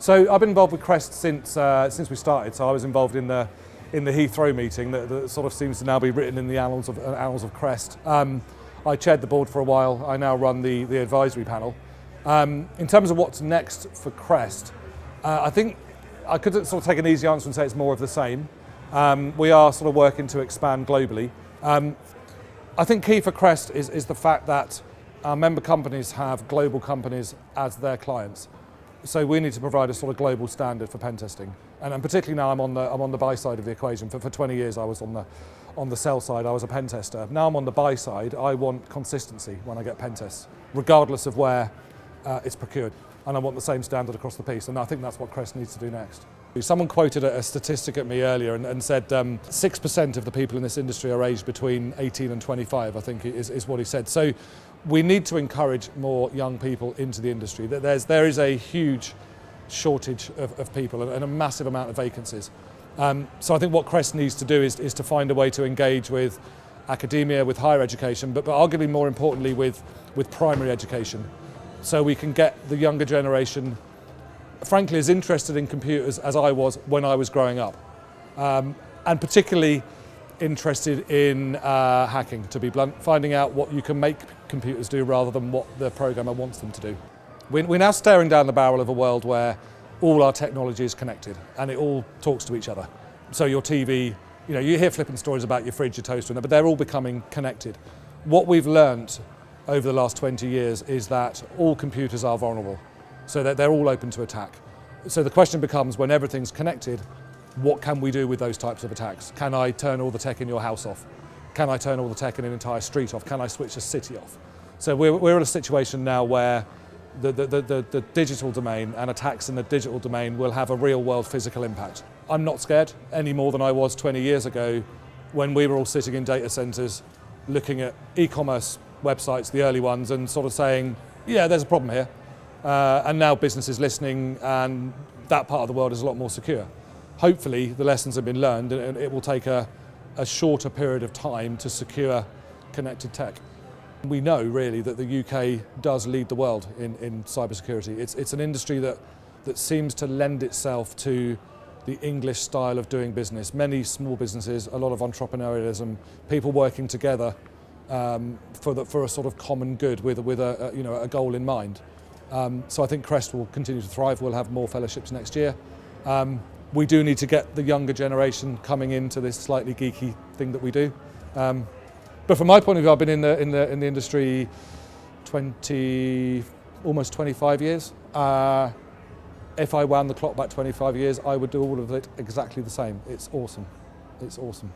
So I've been involved with CREST since we started. So I was involved in the Heathrow meeting that sort of seems to now be written in the annals of CREST. I chaired the board for a while. I now run the advisory panel. In terms of what's next for CREST, I think I could sort of take an easy answer and say it's more of the same. We are sort of working to expand globally. I think key for CREST is the fact that our member companies have global companies as their clients. So we need to provide a sort of global standard for pen testing. And particularly now I'm on the buy side of the equation. For 20 years I was on the sell side, I was a pen tester. Now I'm on the buy side, I want consistency when I get pen tests, regardless of where it's procured. And I want the same standard across the piece, and I think that's what CREST needs to do next. Someone quoted a statistic at me earlier and said 6% of the people in this industry are aged between 18 and 25, I think is what he said. So we need to encourage more young people into the industry. There is a huge shortage of people and a massive amount of vacancies. So I think what CREST needs to do is to find a way to engage with academia, with higher education, but arguably more importantly with primary education. So we can get the younger generation, frankly, as interested in computers as I was when I was growing up. And particularly interested in hacking, to be blunt, finding out what you can make computers do rather than what the programmer wants them to do. We're now staring down the barrel of a world where all our technology is connected and it all talks to each other. So your TV, you hear flippant stories about your fridge, your toaster, but they're all becoming connected. What we've learned over the last 20 years is that all computers are vulnerable, so that they're all open to attack. So the question becomes, when everything's connected, what can we do with those types of attacks? Can I turn all the tech in your house off? Can I turn all the tech in an entire street off? Can I switch a city off? So we're in a situation now where the digital domain and attacks in the digital domain will have a real world physical impact. I'm not scared any more than I was 20 years ago when we were all sitting in data centers looking at e-commerce websites, the early ones, and sort of saying, yeah, there's a problem here. And now business is listening and that part of the world is a lot more secure. Hopefully the lessons have been learned and it will take a shorter period of time to secure connected tech. We know really that the UK does lead the world in cybersecurity. It's an industry that seems to lend itself to the English style of doing business. Many small businesses, a lot of entrepreneurialism, people working together for a sort of common good with a goal in mind. So I think CREST will continue to thrive. We'll have more fellowships next year. We do need to get the younger generation coming into this slightly geeky thing that we do. But from my point of view, I've been in the industry almost 25 years. If I wound the clock back 25 years, I would do all of it exactly the same. It's awesome. It's awesome.